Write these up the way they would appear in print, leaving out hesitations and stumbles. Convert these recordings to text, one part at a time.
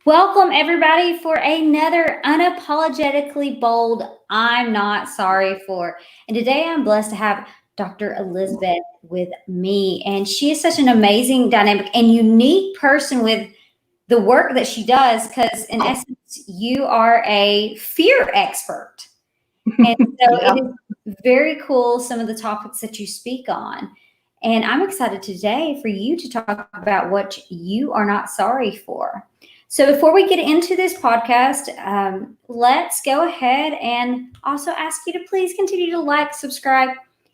Welcome, everybody, for another Unapologetically Bold I'm Not Sorry For. And today I'm blessed to have Dr. Elisebeth with me. And she is such an amazing, dynamic, and unique person with the work that she does because, in essence, you are a fear expert. And so Yeah. it is very cool, some of the topics that you speak on. And I'm excited today for you to talk about what you are not sorry for. So before we get into this podcast, let's go ahead and also ask you to please continue to like, subscribe,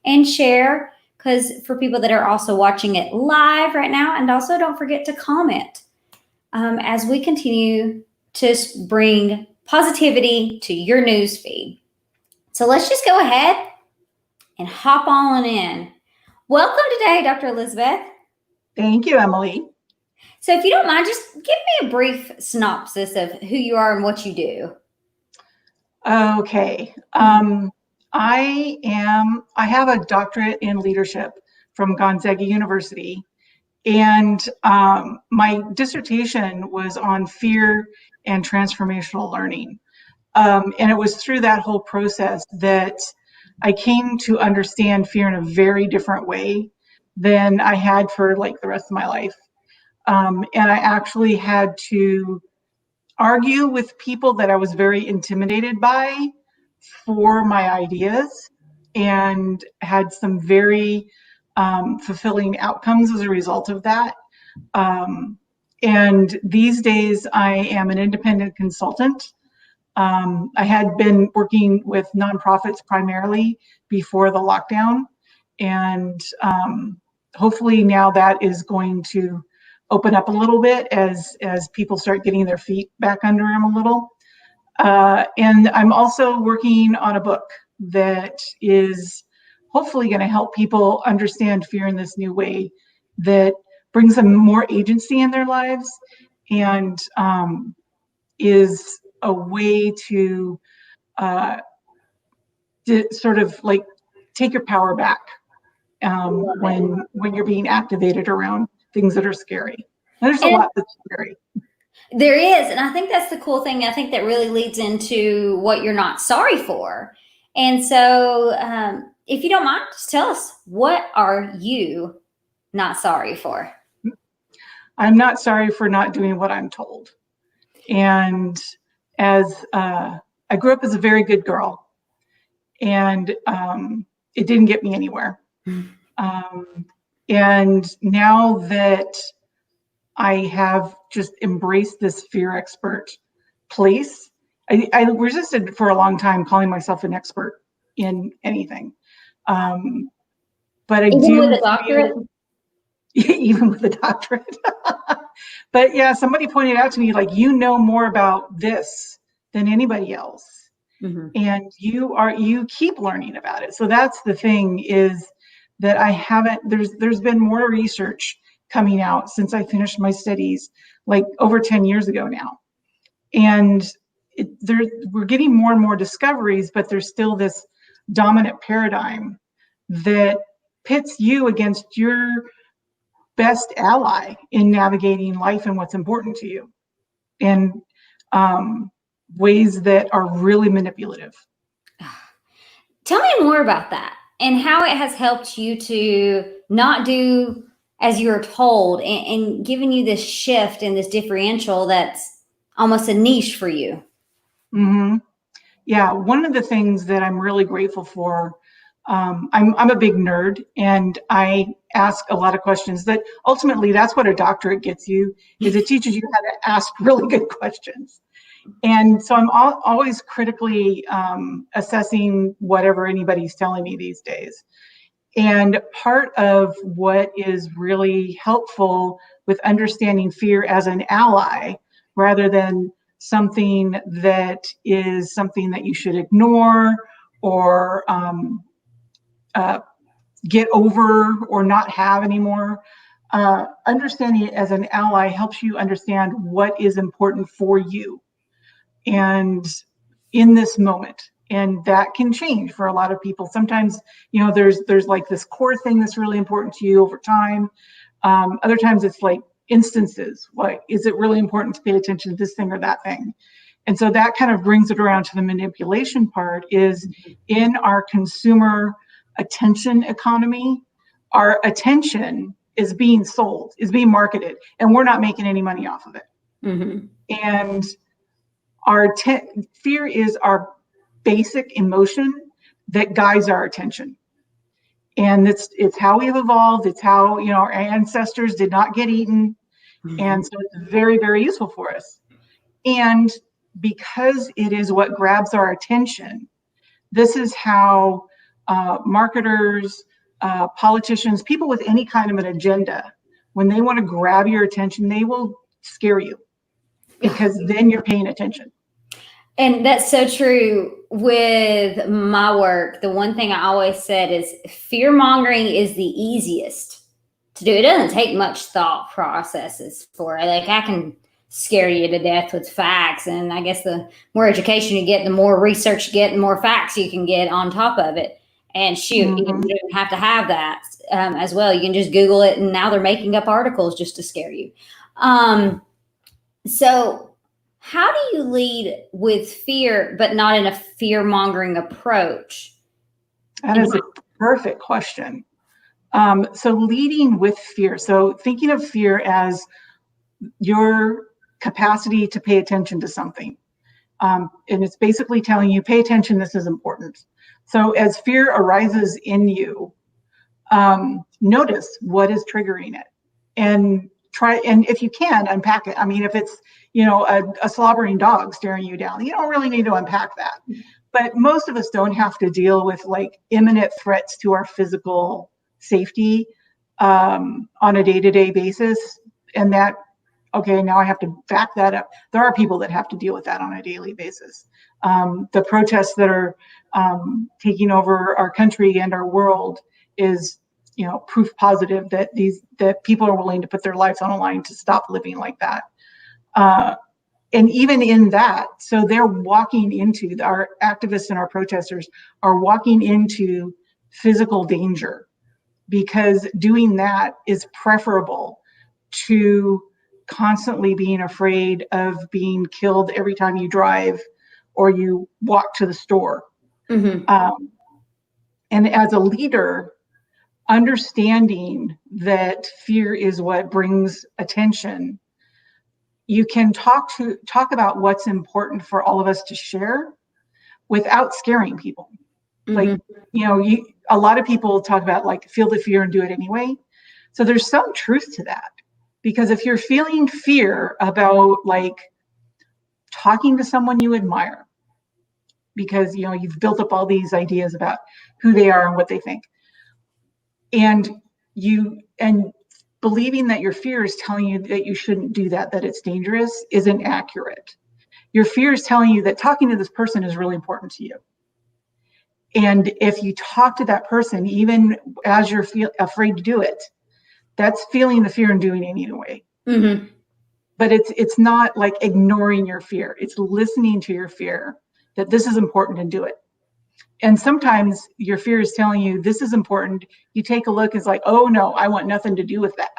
and share. Because for people that are also watching it live right now, and also don't forget to comment as we continue to bring positivity to your news feed. So let's just go ahead and hop on in. Welcome today, Dr. Elisebeth. Thank you, Emily. So if you don't mind, just give me a brief synopsis of who you are and what you do. Okay. I have a doctorate in leadership from Gonzaga University. And my dissertation was on fear and transformational learning. And it was through that whole process that I came to understand fear in a very different way than I had for like the rest of my life. And I actually had to argue with people that I was very intimidated by for my ideas, and had some very fulfilling outcomes as a result of that. And these days I am an independent consultant. I had been working with nonprofits primarily before the lockdown, and hopefully now that is going to open up a little bit as people start getting their feet back under them a little. And I'm also working on a book that is hopefully going to help people understand fear in this new way that brings them more agency in their lives, and is a way to sort of like take your power back when you're being activated around things that are scary. And there's a lot that's scary. There is, and I think that's the cool thing. I think that really leads into what you're not sorry for. And so, if you don't mind, just tell us, what are you not sorry for? I'm not sorry for not doing what I'm told. And as I grew up as a very good girl, and it didn't get me anywhere. And now that I have just embraced this fear expert place, I resisted for a long time calling myself an expert in anything. But I Even do with a doctorate? Even with a doctorate. But yeah, somebody pointed out to me, like, you know more about this than anybody else. Mm-hmm. And you keep learning about it. So that's the thing, is that I haven't, there's been more research coming out since I finished my studies, like over 10 years ago now. And we're getting more and more discoveries, but there's still this dominant paradigm that pits you against your best ally in navigating life and what's important to you, and ways that are really manipulative. Tell me more about that and how it has helped you to not do as you were told, and giving you this shift and this differential that's almost a niche for you. Mm-hmm. Yeah, one of the things that I'm really grateful for, I'm a big nerd, and I ask a lot of questions. That ultimately, that's what a doctorate gets you, is it teaches you how to ask really good questions. And so I'm always critically assessing whatever anybody's telling me these days. And part of what is really helpful with understanding fear as an ally, rather than something that is something that you should ignore or get over or not have anymore, understanding it as an ally helps you understand what is important for you and in this moment. And that can change for a lot of people. Sometimes, there's like this core thing that's really important to you over time. Other times it's like instances. What is it really important to pay attention to this thing or that thing? And so that kind of brings it around to the manipulation part. Is in our consumer attention economy, our attention is being sold, is being marketed, and we're not making any money off of it. Mm-hmm. And our fear is our basic emotion that guides our attention. And it's how we've evolved. It's how, our ancestors did not get eaten. Mm-hmm. And so it's very, very useful for us. And because it is what grabs our attention, this is how marketers, politicians, people with any kind of an agenda, when they want to grab your attention, they will scare you, because then you're paying attention. And that's so true with my work. The one thing I always said is fear mongering is the easiest to do. It doesn't take much thought processes for it. Like, I can scare you to death with facts. And I guess the more education you get, the more research you get, the more facts you can get on top of it. And shoot, Mm-hmm. you don't have to have that as well. You can just Google it, and now they're making up articles just to scare you. So how do you lead with fear, but not in a fear-mongering approach? That is a perfect question. So leading with fear. So thinking of fear as your capacity to pay attention to something. And it's basically telling you, pay attention, this is important. So as fear arises in you, notice what is triggering it, and if you can, unpack it. I mean, if it's, a slobbering dog staring you down, you don't really need to unpack that. But most of us don't have to deal with like imminent threats to our physical safety on a day-to-day basis. And that, okay, now I have to back that up. There are people that have to deal with that on a daily basis. The protests that are taking over our country and our world is, proof positive that people are willing to put their lives on the line to stop living like that. And even in that, so they're walking into, our activists and our protesters are walking into physical danger, because doing that is preferable to constantly being afraid of being killed every time you drive or you walk to the store. Mm-hmm. And as a leader, understanding that fear is what brings attention, you can talk about what's important for all of us to share without scaring people. Mm-hmm. Like, a lot of people talk about like feel the fear and do it anyway. So there's some truth to that, because if you're feeling fear about like talking to someone you admire, because you've built up all these ideas about who they are and what they think, and believing that your fear is telling you that you shouldn't do that it's dangerous, isn't accurate. Your fear is telling you that talking to this person is really important to you. And if you talk to that person, even as you're afraid to do it, that's feeling the fear and doing it anyway. Mm-hmm. But it's not like ignoring your fear. It's listening to your fear that this is important and do it. And sometimes your fear is telling you this is important. You take a look, it's like, oh no, I want nothing to do with that,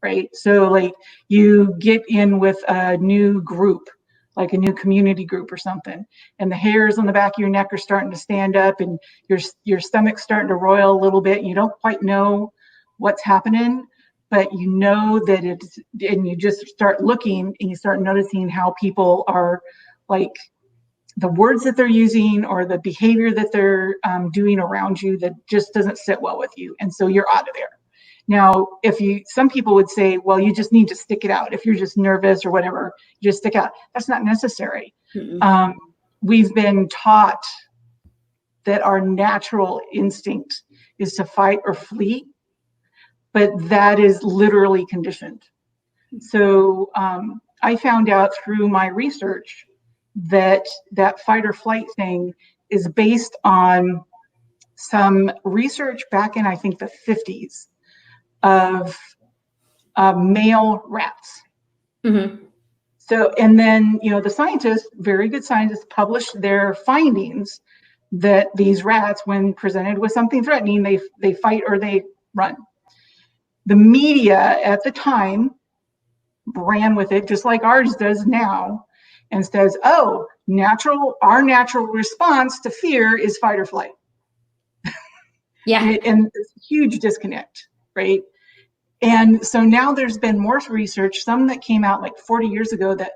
right? So like you get in with a new group, like a new community group or something, and the hairs on the back of your neck are starting to stand up, and your stomach's starting to roil a little bit. You don't quite know what's happening, but you know that it's, and you just start looking and you start noticing how people are like, the words that they're using or the behavior that they're doing around you that just doesn't sit well with you. And so you're out of there. Now, some people would say, well, you just need to stick it out. If you're just nervous or whatever, you just stick out. That's not necessary. Mm-hmm. We've been taught that our natural instinct is to fight or flee, but that is literally conditioned. So I found out through my research that fight or flight thing is based on some research back in, I think, the 50s of male rats. Mm-hmm. So, and then, the scientists, very good scientists, published their findings that these rats, when presented with something threatening, they fight or they run. The media at the time ran with it just like ours does now and says, oh, our natural response to fear is fight or flight. Yeah. And it's a huge disconnect, right? And so now there's been more research, some that came out like 40 years ago that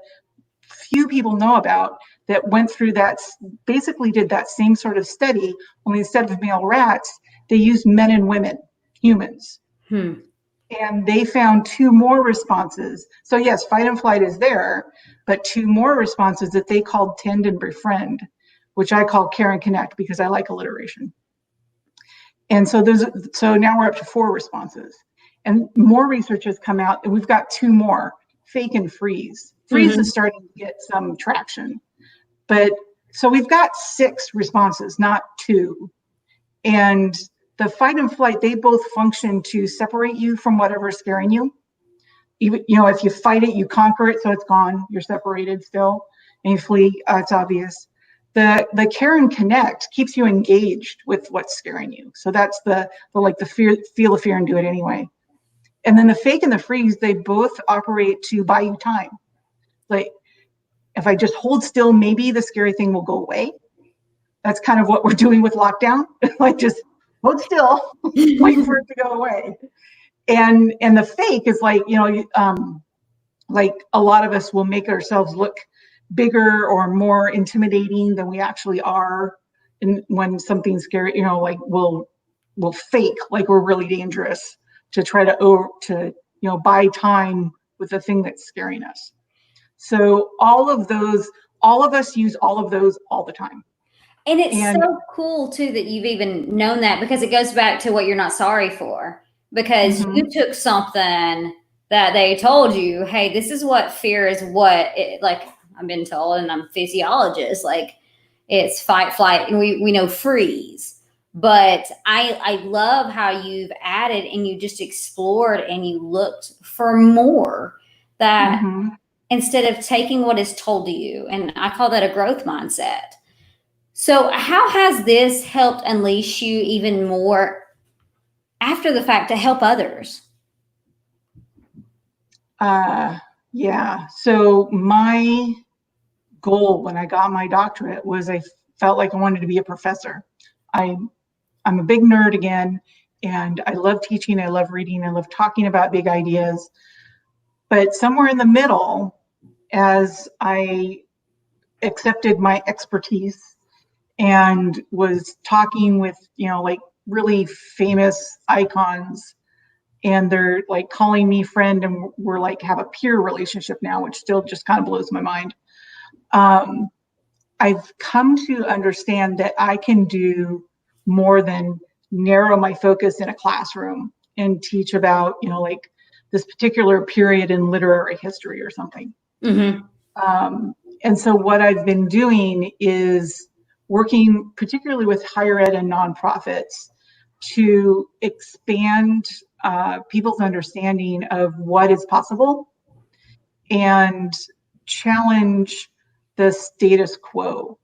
few people know about, that went through that, basically did that same sort of study, only instead of male rats, they used men and women, humans. And they found two more responses. So yes, fight and flight is there, but two more responses that they called tend and befriend, which I call care and connect because I like alliteration. And so now we're up to 4 responses. And more research has come out, and we've got 2 more, fake and freeze. Freeze is starting to get some traction. But so we've got 6 responses, not 2. And the fight and flight, they both function to separate you from whatever's scaring you. Even, if you fight it, you conquer it, so it's gone. You're separated still. And you flee, it's obvious. The care and connect keeps you engaged with what's scaring you. So that's the fear, feel the fear and do it anyway. And then the fake and the freeze, they both operate to buy you time. Like, if I just hold still, maybe the scary thing will go away. That's kind of what we're doing with lockdown. Like, just hold still, wait for it to go away. And the fake is like, like a lot of us will make ourselves look bigger or more intimidating than we actually are. And when something's scary, like we'll fake like we're really dangerous to try to buy time with the thing that's scaring us. So all of us use all of those all the time. And it's so cool too that you've even known that, because it goes back to what you're not sorry for, because you took something that they told you, hey, this is what fear is, like I've been told, and I'm a physiologist, like it's fight, flight, and we know freeze. But I love how you've added and you just explored and you looked for more, that instead of taking what is told to you, and I call that a growth mindset. So how has this helped unleash you even more after the fact to help others? Yeah. So my goal when I got my doctorate was I felt like I wanted to be a professor. I'm a big nerd again, and I love teaching, I love reading, I love talking about big ideas. But somewhere in the middle, as I accepted my expertise and was talking with, like really famous icons, and they're like calling me friend, and we're like have a peer relationship now, which still just kind of blows my mind. I've come to understand that I can do more than narrow my focus in a classroom and teach about, like this particular period in literary history or something. And so what I've been doing is working particularly with higher ed and nonprofits to expand people's understanding of what is possible and challenge the status quo.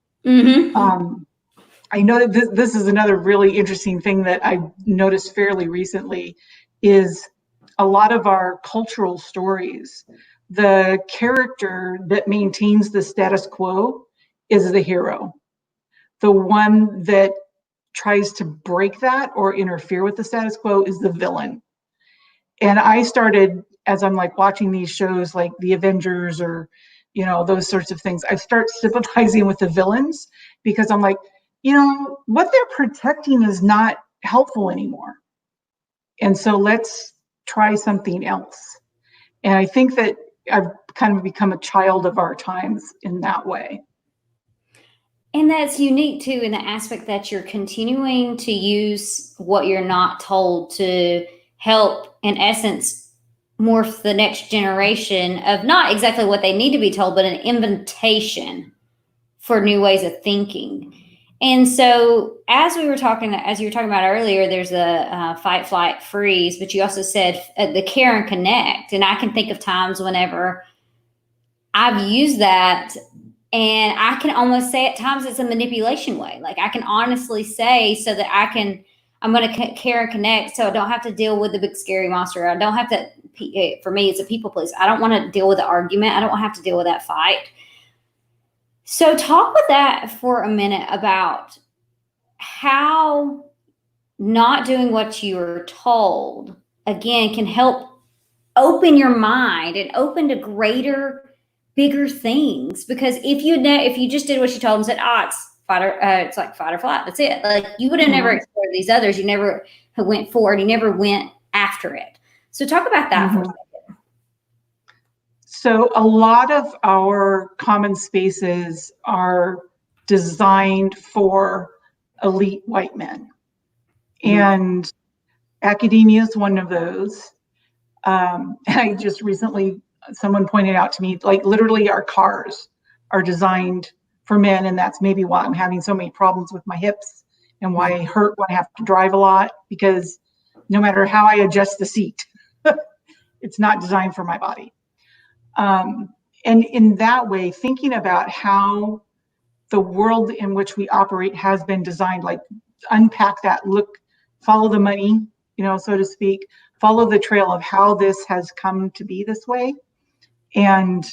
I know that this is another really interesting thing that I noticed fairly recently, is a lot of our cultural stories, the character that maintains the status quo is the hero. The one that tries to break that or interfere with the status quo is the villain. And I started, as I'm like watching these shows like the Avengers or, those sorts of things, I start sympathizing with the villains, because I'm like, what they're protecting is not helpful anymore. And so let's try something else. And I think that I've kind of become a child of our times in that way. And that's unique too, in the aspect that you're continuing to use what you're not told to help, in essence, morph the next generation of not exactly what they need to be told, but an invitation for new ways of thinking. And so, as you were talking about earlier, there's a fight, flight, freeze, but you also said the care and connect. And I can think of times whenever I've used that, and I can almost say at times it's a manipulation way. Like I can honestly say, so that I'm going to care and connect, so I don't have to deal with the big scary monster. I don't have to for me, it's a people pleaser. I don't want to deal with the argument. I don't want to have to deal with that fight. So talk with that for a minute about how not doing what you were told, again, can help open your mind and open to greater, bigger things. Because if you just did what you told and said, it's like fight or flight, that's it. Like, you would have never explored these others. You never went forward. You never went after it. So talk about that for a second. So a lot of our common spaces are designed for elite white men. And academia is one of those. I just recently, someone pointed out to me, like, literally our cars are designed for men. And that's maybe why I'm having so many problems with my hips and why I hurt when I have to drive a lot, because no matter how I adjust the seat, it's not designed for my body. And in that way, thinking about how the world in which we operate has been designed, like, unpack that, follow the money, so to speak, follow the trail of how this has come to be this way, and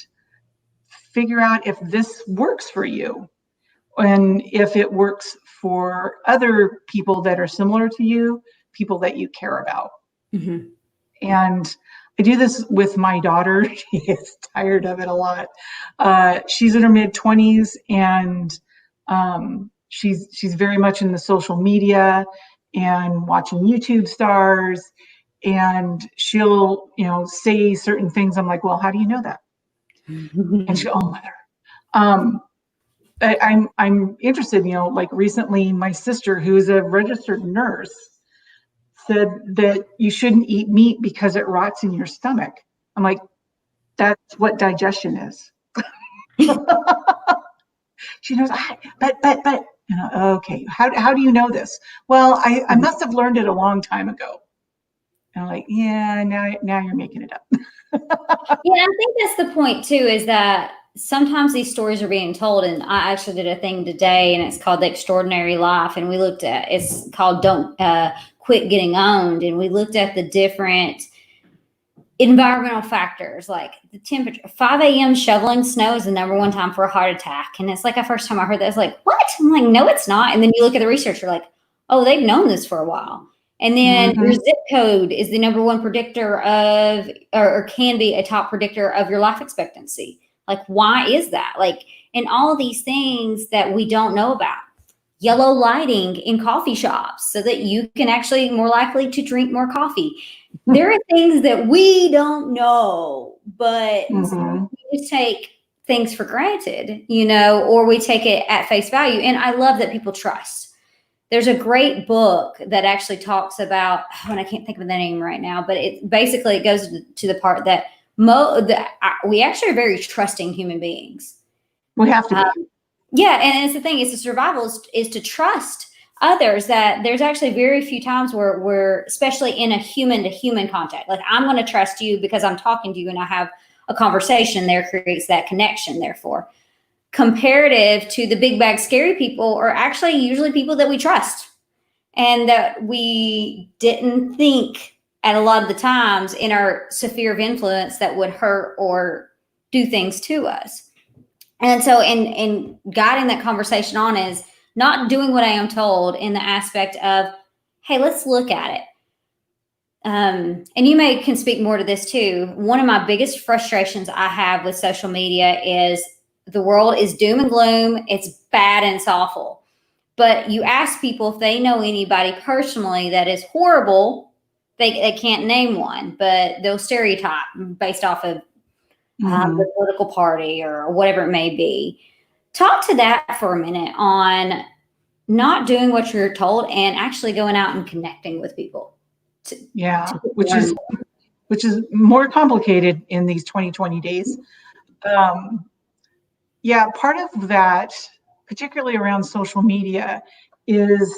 figure out if this works for you and if it works for other people that are similar to you, people that you care about. Mm-hmm. And I do this with my daughter. She gets tired of it a lot. She's in her mid-20s, and she's very much in the social media and watching YouTube stars. And she'll, say certain things. I'm like, well, how do you know that? And she, oh, mother. I'm interested, like recently my sister, who is a registered nurse, said that you shouldn't eat meat because it rots in your stomach. I'm like, that's what digestion is. She knows, but, okay, how do you know this? Well, I must have learned it a long time ago. And I'm like, yeah, now you're making it up. Yeah, I think that's the point too, is that sometimes these stories are being told. And I actually did a thing today, and it's called The Extraordinary Life. And we looked at, it's called Don't Quit Getting Owned. And we looked at the different environmental factors, like the temperature. 5 a.m. shoveling snow is the number one time for a heart attack. And it's like the first time I heard that, I was like, what? I'm like, no, it's not. And then you look at the research, you're like, oh, they've known this for a while. And then your zip code is the number one predictor of, or can be a top predictor of your life expectancy. Like, why is that? Like, and all these things that we don't know about. Yellow lighting in coffee shops so that you can actually more likely to drink more coffee. There are things that we don't know, but we just take things for granted, or we take it at face value. And I love that people trust. There's a great book that actually talks about, and I can't think of the name right now, but it goes to the part that we actually are very trusting human beings. We have to be. Yeah, and it's the thing, it's the survival is to trust others. That there's actually very few times where we're, especially in a human to human contact, like, I'm going to trust you because I'm talking to you and I have a conversation. There creates that connection. Therefore, comparative to the big bag scary people are actually usually people that we trust and that we didn't think at a lot of the times in our sphere of influence that would hurt or do things to us. And so in guiding that conversation on is not doing what I am told in the aspect of, hey, let's look at it. And you can speak more to this too. One of my biggest frustrations I have with social media is the world is doom and gloom. It's bad and it's awful. But you ask people if they know anybody personally that is horrible, they can't name one, but they'll stereotype based off of the political party or whatever it may be. Talk to that for a minute on not doing what you're told and actually going out and connecting with people. Which is more complicated in these 2020 days. Part of that, particularly around social media, is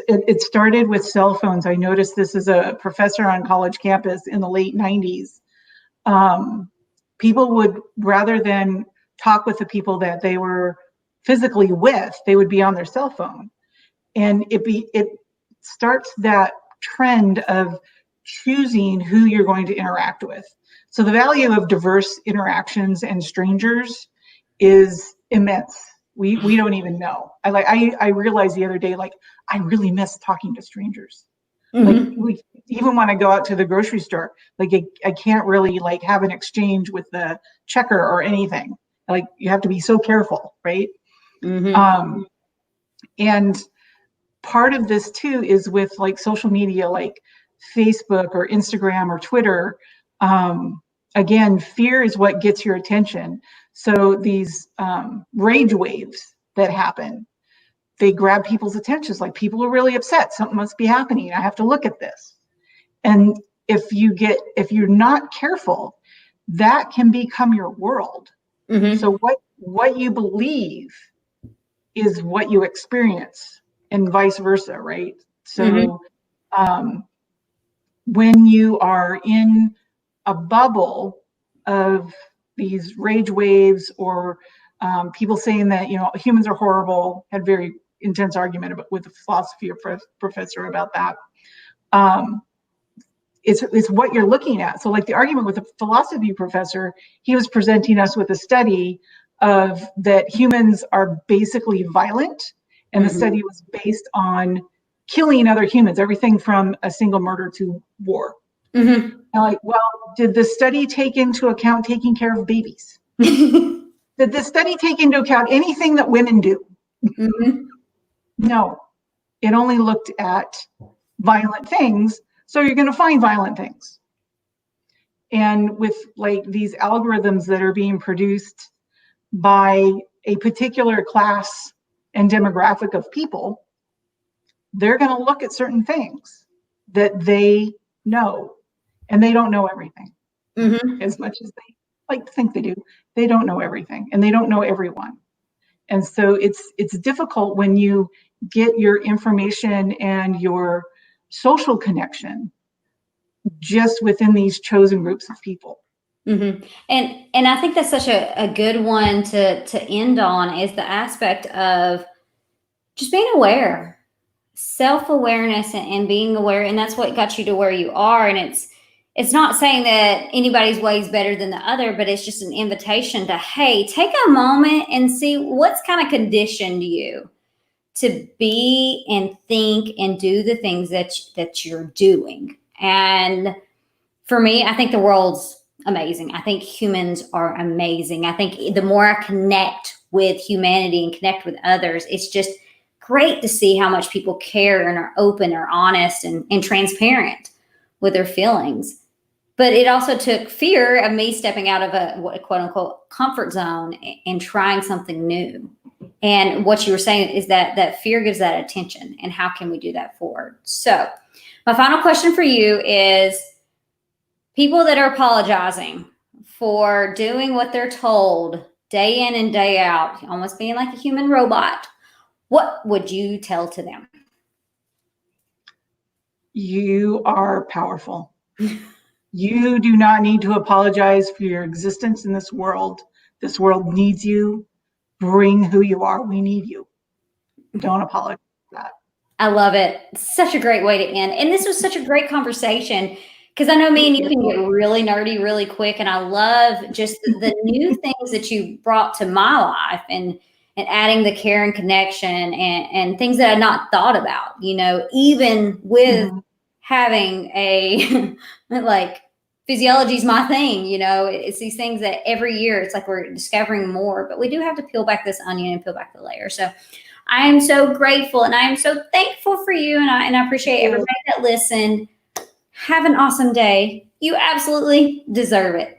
it started with cell phones. I noticed this as a professor on college campus in the late 90s. People would, rather than talk with the people that they were physically with, they would be on their cell phone. And it starts that trend of choosing who you're going to interact with. So the value of diverse interactions and strangers is immense. We don't even know. I realized the other day, like, I really miss talking to strangers. Mm-hmm. Like, even when I go out to the grocery store, like I can't really like have an exchange with the checker or anything. Like, you have to be so careful, right? Mm-hmm. And part of this too is with like social media, like Facebook or Instagram or Twitter. Again, fear is what gets your attention. So these rage waves that happen, they grab people's attentions. Like, people are really upset. Something must be happening. I have to look at this. And if you're not careful, that can become your world. Mm-hmm. So what you believe is what you experience, and vice versa, right? Mm-hmm. So when you are in a bubble of these rage waves, or people saying that, humans are horrible, had very intense argument with a philosophy professor about that. It's what you're looking at. So like the argument with a philosophy professor, he was presenting us with a study of that humans are basically violent, and the Mm-hmm. study was based on killing other humans, everything from a single murder to war. Mm-hmm. And like, well, did the study take into account taking care of babies? Did the study take into account anything that women do? Mm-hmm. No, it only looked at violent things. So you're going to find violent things. And with like these algorithms that are being produced by a particular class and demographic of people, they're going to look at certain things that they know, and they don't know everything. Mm-hmm. As much as they like to think they do, they don't know everything, and they don't know everyone. And so it's difficult when you get your information and your social connection just within these chosen groups of people. Mm-hmm. And I think that's such a good one to end on, is the aspect of just being aware, self-awareness, and being aware. And that's what got you to where you are. And it's not saying that anybody's way is better than the other, but it's just an invitation to, hey, take a moment and see what's kind of conditioned you to be and think and do the things that you're doing. And for me, I think the world's amazing. I think humans are amazing. I think the more I connect with humanity and connect with others, it's just great to see how much people care and are open or honest and transparent with their feelings. But it also took fear of me stepping out of a quote unquote comfort zone and trying something new. And what you were saying is that fear gives that attention. And how can we do that forward? So my final question for you is, people that are apologizing for doing what they're told day in and day out, almost being like a human robot, what would you tell to them? You are powerful. You do not need to apologize for your existence in this world. This world needs you. Bring who you are. We need you. Don't apologize for that. I love it. Such a great way to end. And this was such a great conversation, because I know me and you can get really nerdy really quick. And I love just the new things that you brought to my life, and adding the care and connection and things that I had not thought about, even with having a like, physiology is my thing, it's these things that every year it's like we're discovering more, but we do have to peel back this onion and peel back the layer. So I am so grateful and I am so thankful for you. And I appreciate everybody that listened. Have an awesome day. You absolutely deserve it.